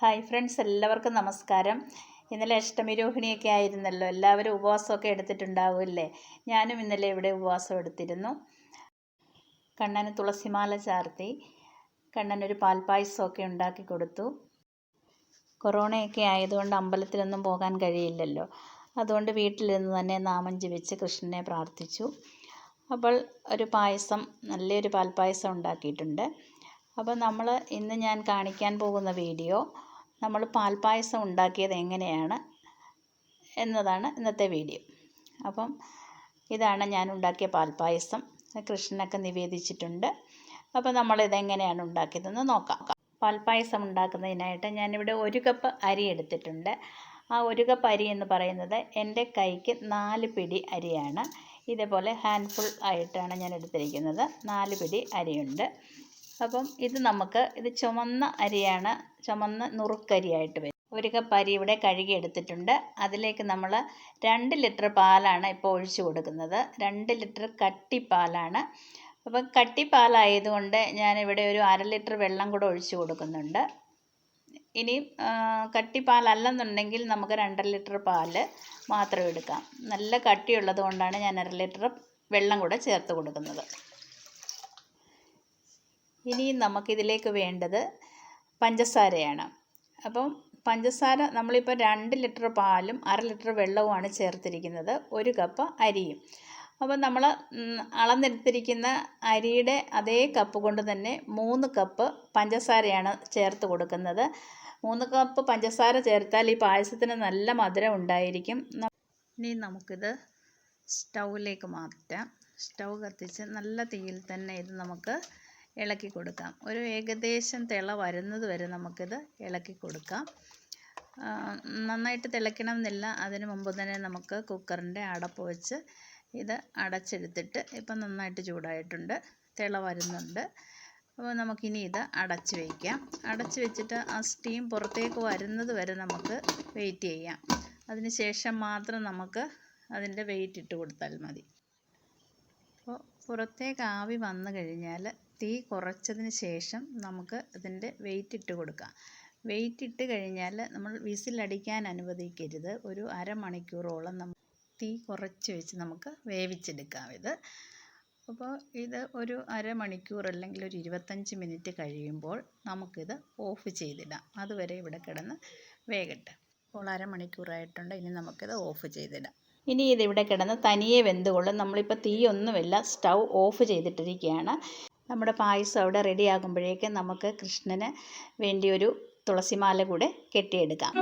Hi friends, എല്ലാവർക്കും നമസ്കാരം. ഇന്നലെ അഷ്ടമി രോഹിണിയൊക്കെ ആയിരുന്നല്ലോ. എല്ലാവരും ഉപവാസമൊക്കെ എടുത്തിട്ടുണ്ടാവുമല്ലേ? ഞാനും ഇന്നലെ ഇവിടെ ഉപവാസം എടുത്തിരുന്നു. കണ്ണന് തുളസിമാല ചാർത്തി കണ്ണനൊരു പാൽപ്പായസമൊക്കെ ഉണ്ടാക്കി കൊടുത്തു. കൊറോണയൊക്കെ ആയതുകൊണ്ട് അമ്പലത്തിലൊന്നും പോകാൻ കഴിയില്ലല്ലോ. അതുകൊണ്ട് വീട്ടിലിരുന്ന് തന്നെ നാമം ജപിച്ച് കൃഷ്ണനെ പ്രാർത്ഥിച്ചു. അപ്പോൾ ഒരു പായസം, നല്ലൊരു പാൽപ്പായസം ഉണ്ടാക്കിയിട്ടുണ്ട്. അപ്പോൾ ഇന്ന് ഞാൻ കാണിക്കാൻ പോകുന്ന വീഡിയോ നമ്മൾ പാൽപ്പായസം ഉണ്ടാക്കിയത് എങ്ങനെയാണ് എന്നതാണ് ഇന്നത്തെ വീഡിയോ. അപ്പം ഇതാണ് ഞാൻ ഉണ്ടാക്കിയ പാൽപ്പായസം. കൃഷ്ണനൊക്കെ നിവേദിച്ചിട്ടുണ്ട്. അപ്പോൾ നമ്മളിതെങ്ങനെയാണ് ഉണ്ടാക്കിയതെന്ന് നോക്കാം. പാൽപ്പായസം ഉണ്ടാക്കുന്നതിനായിട്ട് ഞാനിവിടെ 1 കപ്പ് അരി എടുത്തിട്ടുണ്ട്. ആ 1 കപ്പ് അരി എന്ന് പറയുന്നത് എൻ്റെ കൈക്ക് 4 പിടി അരിയാണ്. ഇതേപോലെ ഹാൻഡ്ഫുൾ ആയിട്ടാണ് ഞാൻ എടുത്തിരിക്കുന്നത്. 4 പിടി അരിയുണ്ട്. അപ്പം ഇത് ചുമന്ന അരിയാണ്, ചുമന്ന നുറുക്കരിയായിട്ട് വരും. 1 കപ്പ് അരി ഇവിടെ കഴുകി എടുത്തിട്ടുണ്ട്. അതിലേക്ക് നമ്മൾ 2 ലിറ്റർ പാലാണ് ഇപ്പോൾ ഒഴിച്ചു കൊടുക്കുന്നത്. 2 ലിറ്റർ കട്ടിപ്പാലാണ്. അപ്പം കട്ടിപ്പാലായതുകൊണ്ട് ഞാനിവിടെ ഒരു 1/2 ലിറ്റർ വെള്ളം കൂടെ ഒഴിച്ചു കൊടുക്കുന്നുണ്ട്. ഇനി കട്ടിപ്പാലല്ലെന്നുണ്ടെങ്കിൽ നമുക്ക് 2 ലിറ്റർ പാല് മാത്രം എടുക്കാം. നല്ല കട്ടിയുള്ളത് കൊണ്ടാണ് ഞാൻ 1/2 ലിറ്റർ വെള്ളം കൂടെ ചേർത്ത് കൊടുക്കുന്നത്. ഇനി നമുക്കിതിലേക്ക് വേണ്ടത് പഞ്ചസാരയാണ്. അപ്പം പഞ്ചസാര നമ്മളിപ്പോൾ 2 ലിറ്റർ പാലും 1/2 ലിറ്റർ വെള്ളവുമാണ് ചേർത്തിരിക്കുന്നത്, 1 കപ്പ് അരിയും. അപ്പോൾ നമ്മൾ അളന്നെടുത്തിരിക്കുന്ന അരിയുടെ അതേ കപ്പ് കൊണ്ട് തന്നെ 3 കപ്പ് പഞ്ചസാരയാണ് ചേർത്ത് കൊടുക്കുന്നത്. 3 കപ്പ് പഞ്ചസാര ചേർത്താൽ ഈ പായസത്തിന് നല്ല മധുരം ഉണ്ടായിരിക്കും. ഇനി നമുക്കിത് സ്റ്റൗവിലേക്ക് മാറ്റാം. സ്റ്റൗ കത്തിച്ച് നല്ല തീയിൽ തന്നെ ഇത് നമുക്ക് ഇളക്കി കൊടുക്കാം. ഒരു ഏകദേശം തിള വരുന്നത് വരെ നമുക്കിത് ഇളക്കി കൊടുക്കാം. നന്നായിട്ട് തിളയ്ക്കണമെന്നില്ല. അതിന് മുമ്പ് തന്നെ നമുക്ക് കുക്കറിൻ്റെ അടപ്പ് വെച്ച് ഇത് അടച്ചെടുത്തിട്ട് ഇപ്പം നന്നായിട്ട് ചൂടായിട്ടുണ്ട്, തിള വരുന്നുണ്ട്. അപ്പോൾ നമുക്കിനി ഇത് അടച്ച് വയ്ക്കാം. അടച്ച് വെച്ചിട്ട് ആ സ്റ്റീം പുറത്തേക്ക് വരുന്നത് വരെ നമുക്ക് വെയിറ്റ് ചെയ്യാം. അതിന് ശേഷം മാത്രം നമുക്ക് അതിൻ്റെ വെയിറ്റ് ഇട്ട് കൊടുത്താൽ മതി. അപ്പോൾ പുറത്തേക്ക് ആവി വന്നു കഴിഞ്ഞാൽ തീ കുറച്ചതിന് ശേഷം നമുക്ക് ഇതിൻ്റെ വെയിറ്റ് ഇട്ട് കൊടുക്കാം. വെയിറ്റ് ഇട്ട് കഴിഞ്ഞാൽ നമ്മൾ വിസിലടിക്കാൻ അനുവദിക്കരുത്. ഒരു അരമണിക്കൂറോളം തീ കുറച്ച് വെച്ച് നമുക്ക് വേവിച്ചെടുക്കാം ഇത്. അപ്പോൾ ഇത് ഒരു അരമണിക്കൂർ അല്ലെങ്കിൽ ഒരു 25 മിനിറ്റ് കഴിയുമ്പോൾ നമുക്കിത് ഓഫ് ചെയ്തിടാം. അതുവരെ ഇവിടെ കിടന്ന് വേകട്ടെ. അപ്പോൾ അരമണിക്കൂറായിട്ടുണ്ട്. ഇനി നമുക്കിത് ഓഫ് ചെയ്തിടാം. ഇനി ഇതിവിടെ കിടന്ന് തനിയെ വെന്തുകൊള്ളും. നമ്മളിപ്പോൾ തീയൊന്നുമില്ല, സ്റ്റൗ ഓഫ് ചെയ്തിട്ടിരിക്കുകയാണ്. നമ്മുടെ പായസം അവിടെ റെഡി ആകുമ്പോഴേക്കും നമുക്ക് കൃഷ്ണന് വേണ്ടി ഒരു തുളസിമാല കൂടെ കെട്ടിയെടുക്കാം.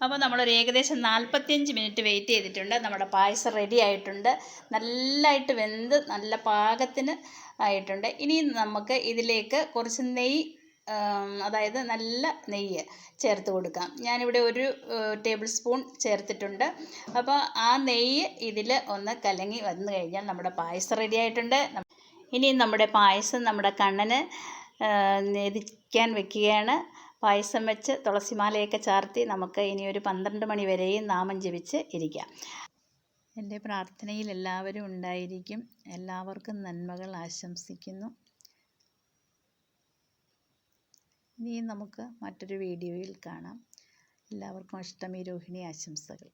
അപ്പോൾ നമ്മളൊരു ഏകദേശം 45 മിനിറ്റ് വെയിറ്റ് ചെയ്തിട്ടുണ്ട്. നമ്മുടെ പായസം റെഡി ആയിട്ടുണ്ട്. നല്ലതായിട്ട് വെന്ത് നല്ല പാകത്തിന് ആയിട്ടുണ്ട്. ഇനി നമുക്ക് ഇതിലേക്ക് കുറച്ച് നെയ്യ്, അതായത് നല്ല നെയ്യ് ചേർത്ത് കൊടുക്കാം. ഞാനിവിടെ 1 ടേബിൾ സ്പൂൺ ചേർത്തിട്ടുണ്ട്. അപ്പോൾ ആ നെയ്യ് ഇതിൽ ഒന്ന് കലങ്ങി വന്നു കഴിഞ്ഞാൽ നമ്മുടെ പായസം റെഡി ആയിട്ടുണ്ട്. ഇനി നമ്മുടെ പായസം നമ്മുടെ കണ്ണന് നേദിക്കാൻ വെക്കുകയാണ്. പായസം വെച്ച് തുളസിമാലയൊക്കെ ചാർത്തി നമുക്ക് ഇനി ഒരു 12 മണി വരെയും നാമം ജപിച്ച് ഇരിക്കാം. എൻ്റെ പ്രാർത്ഥനയിൽ എല്ലാവരും ഉണ്ടായിരിക്കും. എല്ലാവർക്കും നന്മകൾ ആശംസിക്കുന്നു. ഇനി നമുക്ക് മറ്റൊരു വീഡിയോയിൽ കാണാം. എല്ലാവർക്കും അഷ്ടമി രോഹിണി ആശംസകൾ.